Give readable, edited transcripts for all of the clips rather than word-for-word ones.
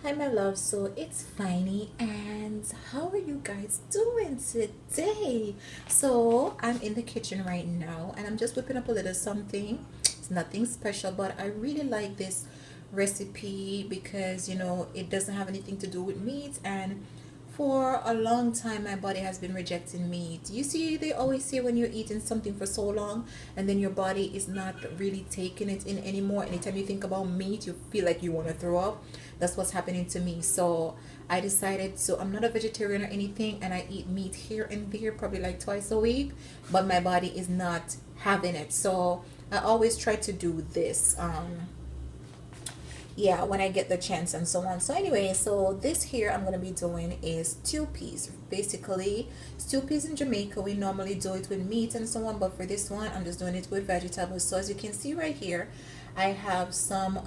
Hi, my love. So it's Finey, and how are you guys doing today? So I'm in the kitchen right now, and I'm just whipping up a little something. It's nothing special, but I really like this recipe because it doesn't have anything to do with meat, and for a long time my body has been rejecting meat. You see, they always say when you're eating something for so long and then your body is not really taking it in anymore, anytime you think about meat you feel like you want to throw up. That's what's happening to me. So I decided, so I'm not a vegetarian or anything, and I eat meat here and there, probably like twice a week, but my body is not having it. So I always try to do this. Yeah, when I get the chance and so on. So anyway, so this here I'm gonna be doing is stew peas. Basically, stew peas in Jamaica we normally do it with meat and so on, but for this one I'm just doing it with vegetables. So as you can see right here, I have some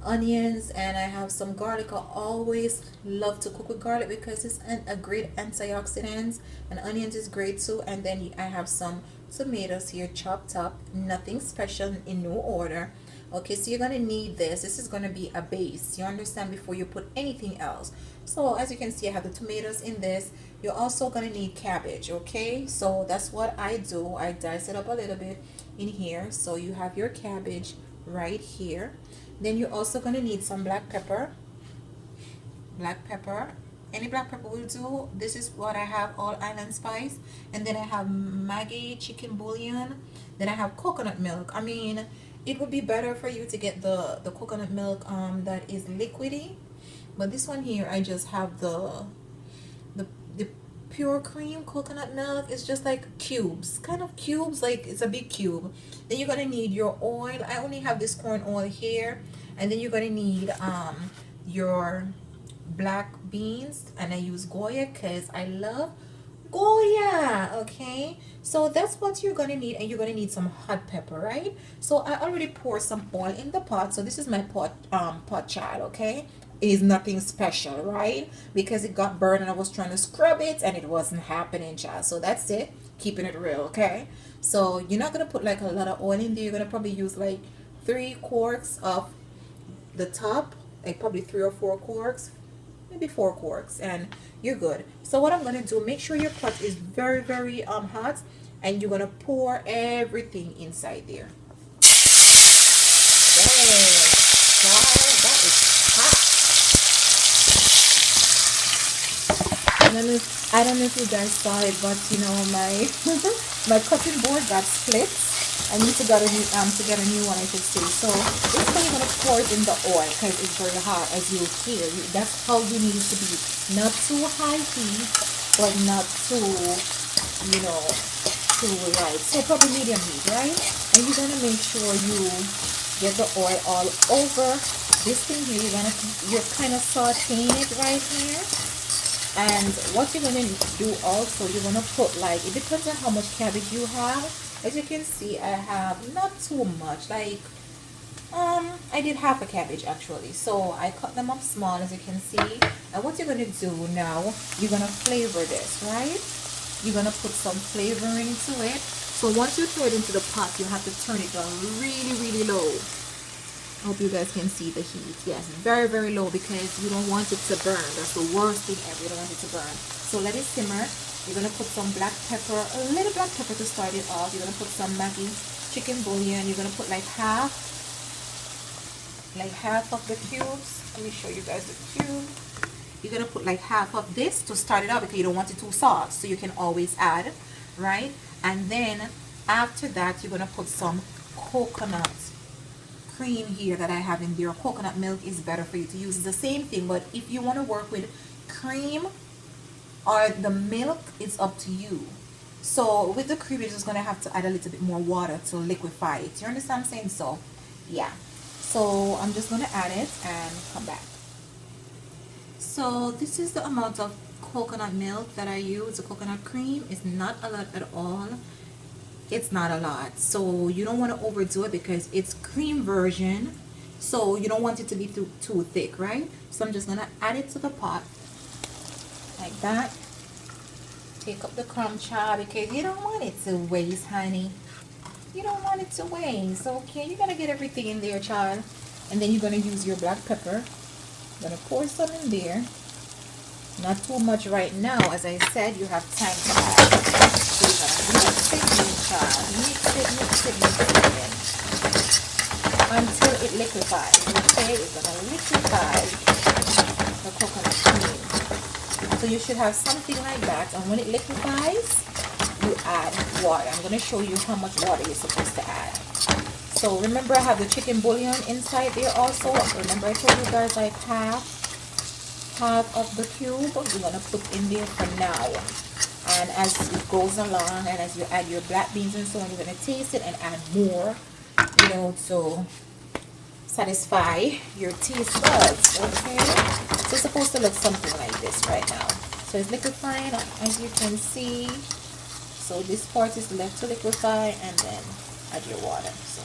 onions and I have some garlic. I always love to cook with garlic because it's a great antioxidant, and onions is great too. And then I have some tomatoes here chopped up, nothing special, in no order. Okay, so you're gonna need this. This is gonna be a base, you understand, before you put anything else. So as you can see, I have the tomatoes in this. You're also gonna need cabbage. Okay, so that's what I do. I dice it up a little bit in here. So you have your cabbage right here. Then you're also gonna need some black pepper. Black pepper, any black pepper will do. This is what I have, all island spice. And then I have Maggi chicken bouillon. Then I have coconut milk. I mean, it would be better for you to get the coconut milk that is liquidy, but this one here I just have the pure cream coconut milk. It's just like cubes, kind of cubes, like it's a big cube. Then you're gonna need your oil. I only have this corn oil here. And then you're gonna need your black beans, and I use Goya because I love Goya. Okay, so that's what you're gonna need. And you're gonna need some hot pepper, right? So I already poured some oil in the pot. So this is my pot child. Okay, it is nothing special, right? Because it got burned and I was trying to scrub it and it wasn't happening, child. So that's it, keeping it real. Okay, so you're not gonna put like a lot of oil in there. You're gonna probably use like 3 quarts of the top, like probably 3 or 4 quarts, maybe 4 quarts, and you're good. So what I'm gonna do, make sure your pot is very very hot, and you're gonna pour everything inside there. Yes, wow, that is hot. I don't know if you guys saw it, but my my cutting board got split. I need to get a new one, I should say. So this one you're gonna pour it in the oil because it's very hot, as you hear. That's how you need it to be. Not too high heat, but not too, too light. So probably medium heat, right? And you're gonna make sure you get the oil all over this thing here. You're kind of sauteing it right here. And what you're gonna do also, you're gonna put, like, it depends on how much cabbage you have. As you can see, I have not too much, like I did half a cabbage actually. So I cut them up small, as you can see. And what you're gonna do now, you're gonna flavor this, right? You're gonna put some flavoring to it. So once you throw it into the pot, you have to turn it down really really low. Hope you guys can see the heat. Yes, very very low, because you don't want it to burn. That's the worst thing ever. You don't want it to burn. So let it simmer. You're gonna put some black pepper, a little black pepper to start it off. You're gonna put some Maggi chicken bouillon. You're gonna put like half of the cubes. Let me show you guys the cube. You're gonna put like half of this to start it out, because you don't want it too soft, so you can always add, right? And then after that you're gonna put some coconut cream here that I have in there. Coconut milk is better for you to use. It's the same thing, but if you want to work with cream or the milk, it's up to you. So with the cream, you're just gonna have to add a little bit more water to liquefy it. You understand what I'm saying? So yeah, so I'm just gonna add it and come back. So this is the amount of coconut milk that I use. The coconut cream is not a lot at all. It's not a lot, so you don't want to overdo it because it's cream version, so you don't want it to be too thick, right? So I'm just gonna add it to the pot like that. Take up the crumb chop, because you don't want it to waste, honey. You don't want it to waste. Okay, you gotta get everything in there, child. And then you're gonna use your black pepper. I'm gonna pour some in there. Not too much right now. As I said, you have time to add. So you're gonna mix it in, child. Mix it until it liquefies. Okay, it's gonna liquefy the coconut cream. So you should have something like that, and when it liquefies, you add water. I'm gonna show you how much water you're supposed to add. So remember, I have the chicken bouillon inside there also. Remember I told you guys like half of the cube you're gonna put in there for now, and as it goes along and as you add your black beans and so on, you're gonna taste it and add more, you know, to satisfy your taste buds. Okay, so it's supposed to look something like this right now. So it's liquefying, as you can see. So this part is left to liquefy, and then add your water. So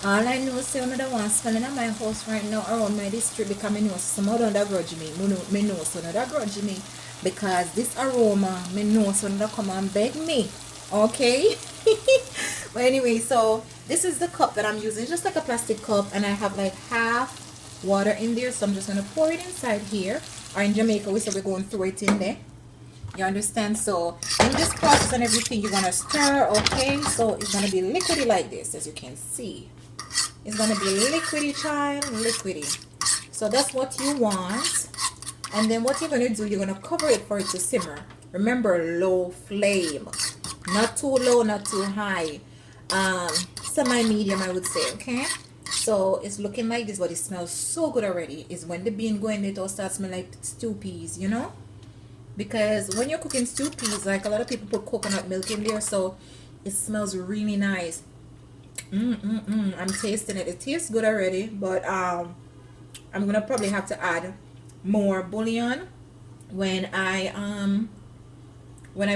all I know is another one smelling at my house right now around my district, because I know some don't grudge me. Me know some don't grudge me because this aroma, me know some don't come and beg me. Okay. But anyway, so this is the cup that I'm using, just like a plastic cup, and I have like half water in there. So I'm just gonna pour it inside here. Or in Jamaica we say we're going to throw it in there. You understand? So in this process and everything, you're gonna stir. Okay, so it's gonna be liquidy like this, as you can see. It's gonna be liquidy, child, liquidy. So that's what you want. And then what you're gonna do, you're gonna cover it for it to simmer. Remember, low flame, not too low, not too high, semi-medium, I would say. Okay, so it's looking like this, but it smells so good already. Is when the bean go in, it all starts smelling like stew peas, you know, because when you're cooking stew peas, like a lot of people put coconut milk in there, so it smells really nice. I'm tasting it. It tastes good already, but I'm gonna probably have to add more bouillon when I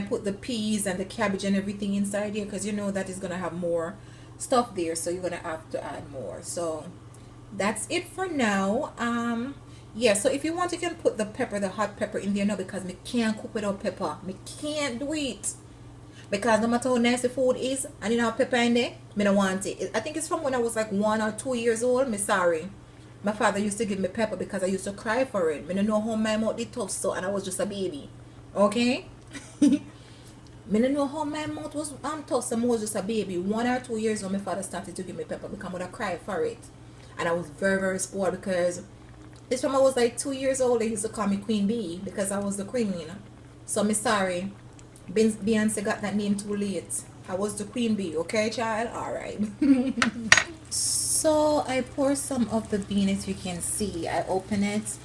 put the peas and the cabbage and everything inside here, because you know that is gonna have more stuff there, so you're gonna have to add more. So that's it for now. Yeah, so if you want, you can put the pepper, the hot pepper in there now, because me can't cook without pepper. Me can't do it, because no matter how nice the food is and you have pepper in there, me don't want it. I think it's from when I was like 1 or 2 years old. Me sorry, my father used to give me pepper because I used to cry for it. Me don't know how my mouth did tough, so, and I was just a baby. Okay. Me don't know how my mouth was tough, so I was just a baby. 1 or 2 years old, my father started to give me pepper because I would have cried for it, and I was very, very spoiled, because this time I was like 2 years old. They used to call me Queen Bee because I was the queen, you know. So me sorry, Beyonce got that name too late. I was the Queen Bee. Okay, child. All right. So I pour some of the bean, as you can see. I open it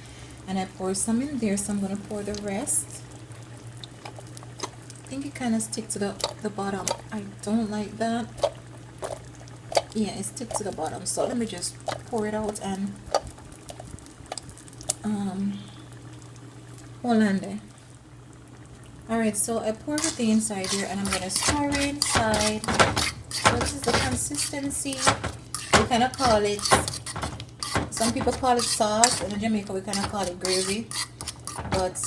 and I pour some in there. So I'm gonna pour the rest. I think it kind of sticks to the bottom. I don't like that. Yeah, it sticks to the bottom. So let me just pour it out and hold on there. Alright, so I pour everything inside here, and I'm gonna stir it inside. So this is the consistency. We kind of call it, some people call it sauce, and in Jamaica we kind of call it gravy. But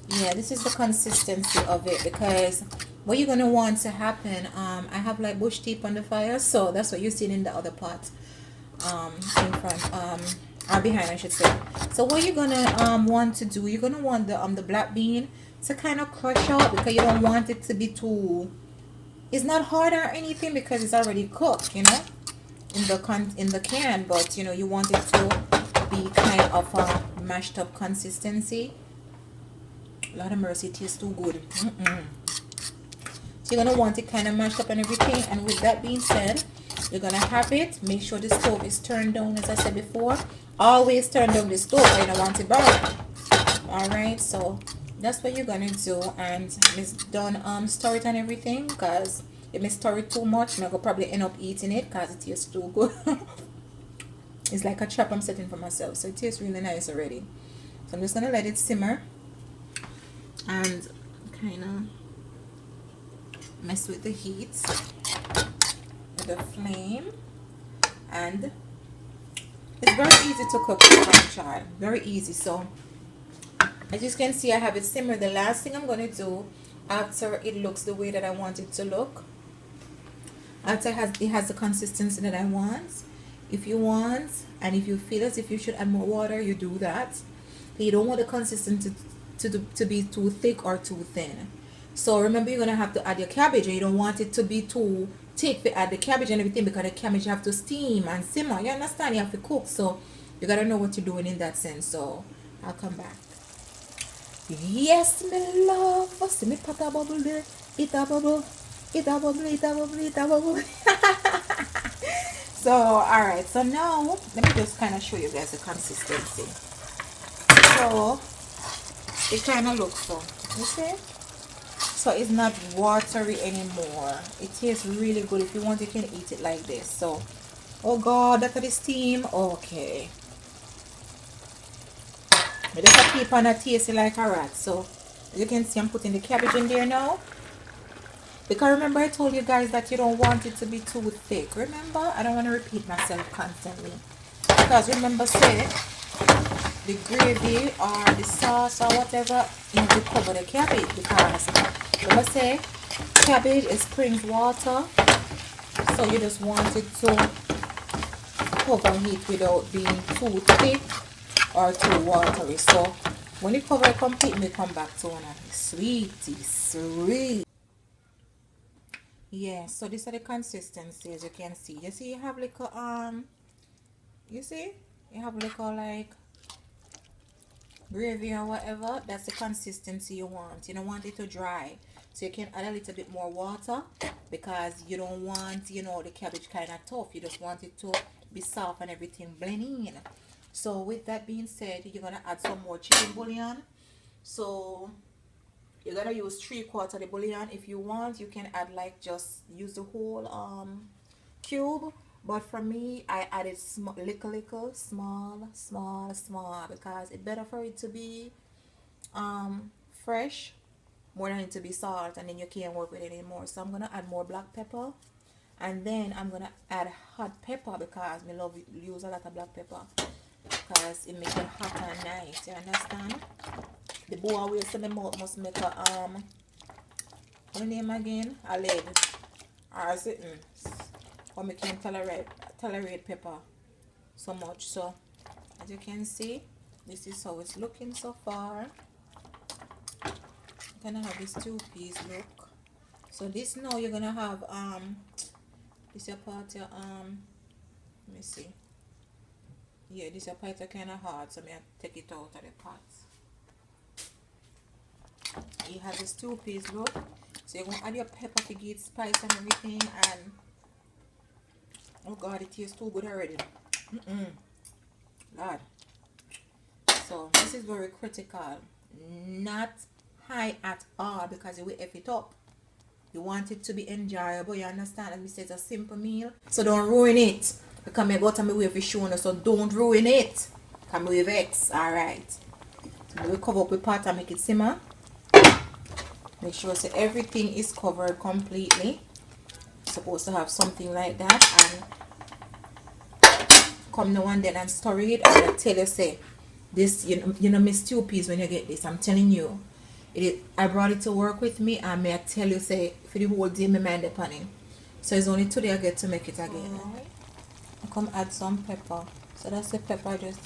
yeah, this is the consistency of it, because what you're gonna want to happen, I have like bush teep on the fire, so that's what you're seeing in the other pot, in front, or behind, I should say. So what you're gonna want to do, you're gonna want the black bean to kind of crush out, because you don't want it to be too, it's not hard or anything because it's already cooked, you know, in the can, but you know, you want it to be kind of a mashed up consistency. Lord of mercy, it tastes too good. So you're gonna want it kind of mashed up and everything. And with that being said, you're gonna have it, make sure the stove is turned down, as I said before. Always turn down the stove, or you don't want it burn. All right, so that's what you're gonna do. And it's done stir it and everything, because if I stir it too much, I'm gonna probably end up eating it because it tastes too good. It's like a trap I'm setting for myself, so it tastes really nice already. So I'm just gonna let it simmer and kind of mess with the heat, with the flame. And it's very easy to cook this child, very easy. So as you can see, I have it simmer. The last thing I'm going to do after it looks the way that I want it to look, after it has the consistency that I want, if you want, and if you feel as if you should add more water, you do that. You don't want the consistency to be too thick or too thin. So remember, you're gonna have to add your cabbage, and you don't want it to be too thick to add the cabbage and everything, because the cabbage you have to steam and simmer. You understand? You have to cook, so you gotta know what you're doing in that sense. So I'll come back. Yes, my love. See me pot a bubble there. It a bubble. It a bubble. It a bubble. It a bubble. So alright. So now let me just kind of show you guys the consistency. So it kind of looks so. You see? So it's not watery anymore. It tastes really good. If you want, you can eat it like this. So, oh God, that's the steam. Okay. I just keep on a tasting like a rat. So as you can see, I'm putting the cabbage in there now. Because remember, I told you guys that you don't want it to be too thick. Remember, I don't want to repeat myself constantly. Because remember, say the gravy or the sauce or whatever, you need to cover the cabbage. Because remember, say cabbage is springs water, so you just want it to cover it without being too thick or too watery. So when you cover it completely, come back to one of the sweet. Yeah, so this is the consistency. As you can see, you see you have like a you see you have like a like gravy or whatever. That's the consistency you want. You don't want it to dry, so you can add a little bit more water, because you don't want, you know, the cabbage kind of tough. You just want it to be soft and everything blend in. So with that being said, you're gonna add some more chicken bouillon. So you're gonna use 3/4 the bouillon. If you want, you can add like just use the whole cube, but for me, I added little, small, because it's better for it to be fresh more than it to be salt, and then you can't work with it anymore. So I'm gonna add more black pepper, and then I'm gonna add hot pepper, because I love use a lot of black pepper, because it makes it hot and nice. You understand? The boy will say the mouth must make a what the name again? A lid or something, or we can tolerate pepper so much. So as you can see, this is how it's looking so far. You're gonna have this 2-piece look. So this now you're gonna have this your part your let me see. Yeah, this your part kind of hard, so I take it out of the pot. You have this 2-piece look, so you're gonna add your pepper to get spice and everything, and oh God, it tastes too good already. Lord. So this is very critical, not high at all, because you will F it up. You want it to be enjoyable. You understand? Let me say it's a simple meal, so don't ruin it, because I got to me way for showing, so don't ruin it. Come with X. Alright, so we cover up the pot and make it simmer. Make sure so everything is covered completely. Supposed to have something like that, and come now and then and stir it. And I tell you, say this, you know, miss 2 peas when you get this. I'm telling you, I brought it to work with me, and may I tell you, say for the whole day my mind upon it. So it's only today I get to make it again. I come add some pepper. So that's the pepper I just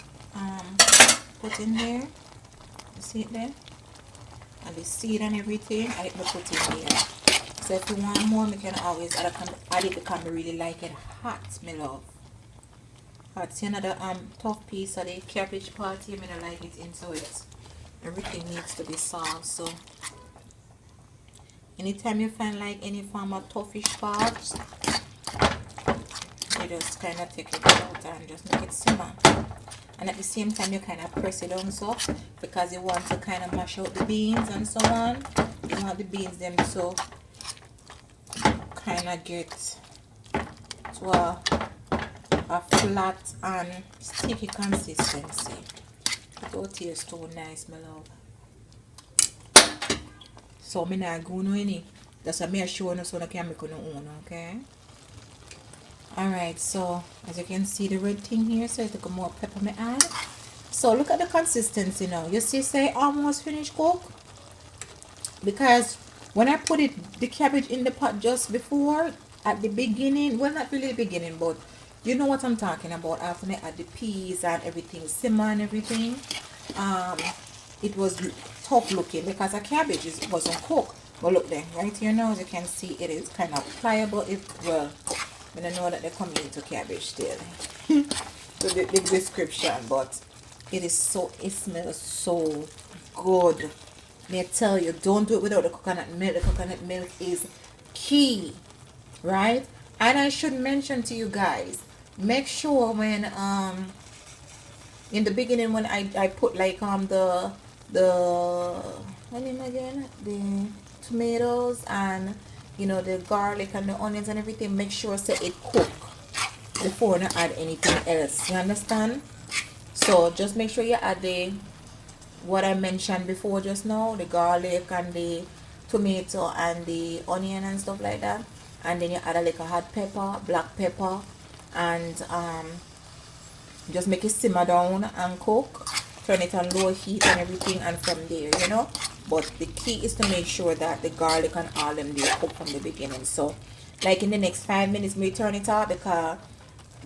put in here. You see it there? And the seed and everything I put in here. So if you want more, you can always add it, because I really like it hot, my love. But see another tough piece of the cabbage part here, I like it into it. Everything needs to be soft. So anytime you find like any form of toughish parts, you just kind of take it out and just make it simmer. And at the same time, you kind of press it on so, because you want to kind of mash out the beans and so on. You want the beans them to kind of get to a flat and sticky consistency. It will taste so nice, my love. So I'm not going to any. That's what I'm showing you, so I can make your own, okay? Alright, so as you can see the red thing here, so I take more pepper me add. So look at the consistency now. You see, say almost finished cook, because when I put the cabbage in the pot just before, at the beginning, well, not really the beginning, but You know what I'm talking about. After I add the peas and everything simmer and everything, um it was tough looking because the cabbage wasn't cooked. But look then, right here now, as you can see, it is kind of pliable. It, well, I don't know that they're coming into cabbage still. The description, but it is so, it smells so good. May I tell you, don't do it without the coconut milk. The coconut milk is key, right? And I should mention to you guys, make sure when in the beginning when I put like the what name again, the tomatoes and you know the garlic and the onions and everything, make sure say it cook before you add anything else, you understand? So just make sure you add the what I mentioned before just now, the garlic and the tomato and the onion and stuff like that, and then you add a little hot pepper, black pepper, and just make it simmer down and cook. Turn it on low heat and everything, and from there, you know. But the key is to make sure that the garlic and all them they cook from the beginning. So like in the next 5 minutes we turn it off, because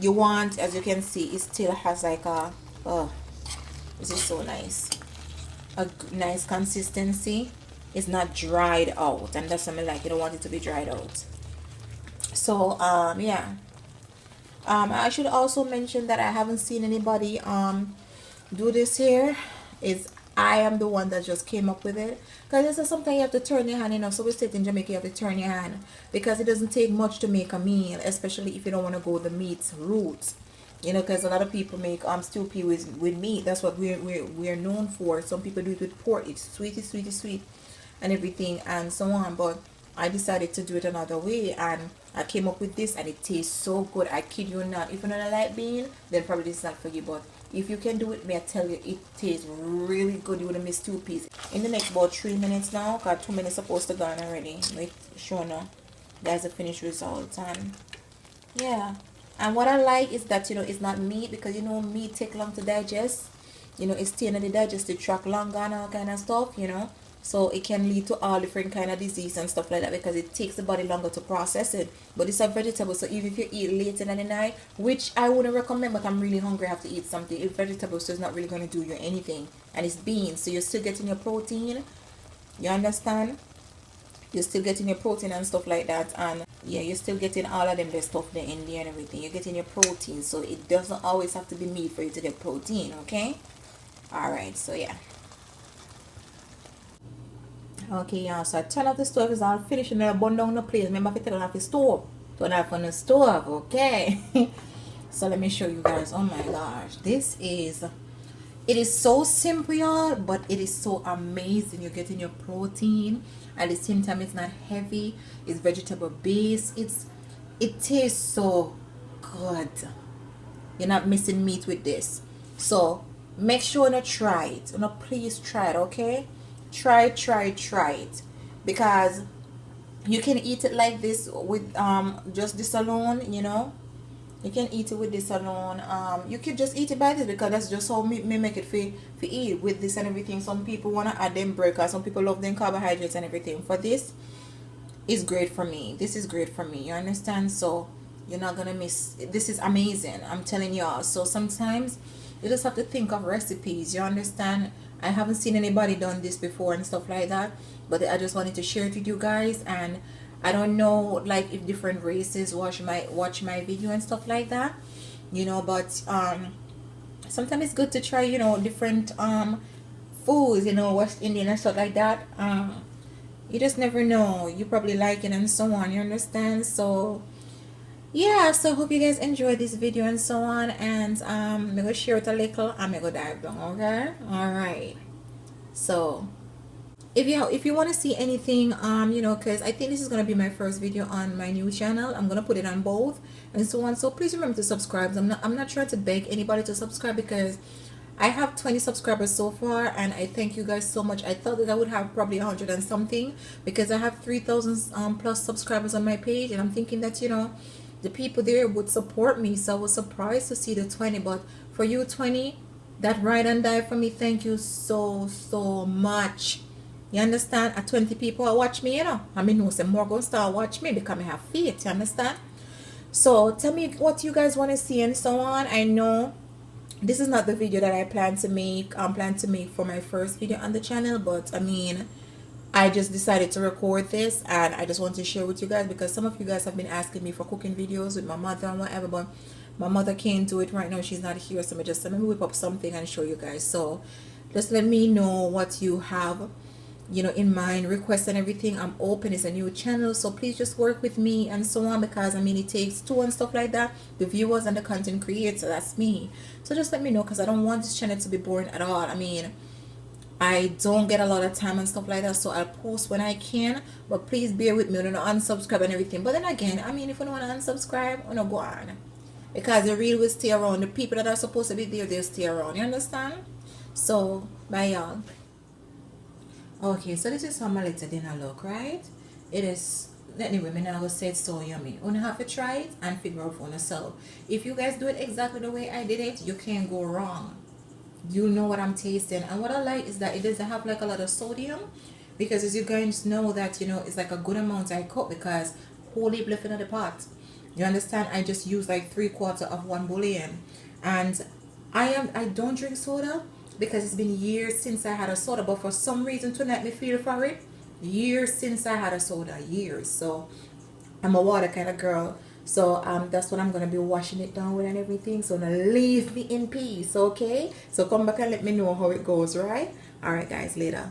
you want, as you can see, it still has like a oh, this is so nice, a nice consistency. It's not dried out, and that's something like, you don't want it to be dried out. So yeah, I should also mention that I haven't seen anybody do this here. Is I am the one that just came up with it, because this is something you have to turn your hand, you know. So we say in Jamaica, you have to turn your hand, because it doesn't take much to make a meal, especially if you don't want to go the meat route, you know, because a lot of people make stew pea with meat. That's what we're known for. Some people do it with pork. It's sweet and everything and so on. But I decided to do it another way, and I came up with this, and it tastes so good. I kid you not. If you don't like bean, then probably this is not for you. But if you can do it, may I tell you, it tastes really good. You wouldn't miss 2 pieces. In the next about 3 minutes now, got 2 minutes supposed to gone already. Make sure now that's the finished result. And yeah, and what I like is that, you know, it's not meat, because you know meat take long to digest. You know, it's staying in the digestive tract longer and all kind of stuff, you know. So it can lead to all different kind of disease and stuff like that, because it takes the body longer to process it. But it's a vegetable, so even if you eat late in the night, which I wouldn't recommend, but I'm really hungry, I have to eat something. If vegetables, so it's not really going to do you anything. And it's beans, so you're still getting your protein. You understand? You're still getting your protein and stuff like that, and yeah, you're still getting all of them the stuff there in there and everything. You're getting your protein, so it doesn't always have to be meat for you to get protein. Okay, all right, so yeah. Okay, yeah, so I turn off the stove. It's all finished, and I burn down the place. Remember, if you turn off the stove, turn off on the stove, okay? So let me show you guys. Oh my gosh, this is, it is so simple, y'all, but it is so amazing. You're getting your protein at the same time. It's not heavy. It's vegetable based. It tastes so good. You're not missing meat with this. So make sure to try it. No, please try it, okay? Try it, because you can eat it like this with just this alone, you know. You can eat it with this alone. You could just eat it by this, because that's just how me make it for eat with this and everything. Some people want to add them breakfast. Some people love them carbohydrates and everything. For this is great for me. This is great for me. You understand? So you're not gonna miss. This is amazing. I'm telling y'all. So sometimes you just have to think of recipes. You understand? I haven't seen anybody done this before and stuff like that, but I just wanted to share it with you guys. And I don't know, like, if different races watch my video and stuff like that, you know. But sometimes it's good to try, you know, different foods, you know, West Indian and stuff like that. You just never know. You probably like it and so on. You understand? So yeah, so I hope you guys enjoyed this video and so on, and I'm gonna share it a little, I'm gonna dive down. Okay, all right. So if you want to see anything, you know, because I think this is gonna be my first video on my new channel. I'm gonna put it on both and so on. So please remember to subscribe. I'm not trying to beg anybody to subscribe, because I have 20 subscribers so far, and I thank you guys so much. I thought that I would have probably 100 and something, because I have 3,000 plus subscribers on my page, and I'm thinking that, you know, the people there would support me. So I was surprised to see the 20. But for you 20 that ride and die for me, thank you so much. You understand? At 20 people watch me, you know, I mean, no, some more gonna start watch me, because I have faith. You understand? So tell me what you guys want to see and so on. I know this is not the video that I plan to make. Plan to make for my first video on the channel, but I mean, I just decided to record this and I just want to share with you guys because some of you guys have been asking me for cooking videos with my mother and whatever, but my mother can't do it right now. She's not here, so let me whip up something and show you guys. So just let me know what you have, you know, in mind, requests and everything. I'm open. It's a new channel, so please just work with me and so on, because I mean it takes two and stuff like that, the viewers and the content creator, that's me. So just let me know, because I don't want this channel to be boring at all. I mean, I don't get a lot of time and stuff like that, so I'll post when I can, but please bear with me. I don't unsubscribe and everything. But then again, I mean, if you don't want to unsubscribe, you know, go on, because the real will stay around. The people that are supposed to be there, they'll stay around. You understand? So bye, y'all. Okay, so this is how my little dinner look, right? It is, anyway, me now go say it's so yummy. You have to try it and figure out for yourself. If you guys do it exactly the way I did it, you can't go wrong. You know what I'm tasting. And what I like is that it doesn't have like a lot of sodium, because as you guys know that, you know, it's like a good amount I cook, because whole heap left in the pot. You understand? I just use like 3/4 of one bouillon. And I don't drink soda because it's been years since I had a soda, but for some reason tonight me feel for it. Years since I had a soda, years. So I'm a water kind of girl. So that's what I'm gonna be washing it down with and everything. So now leave me in peace, okay? So come back and let me know how it goes, right? All right, guys, later.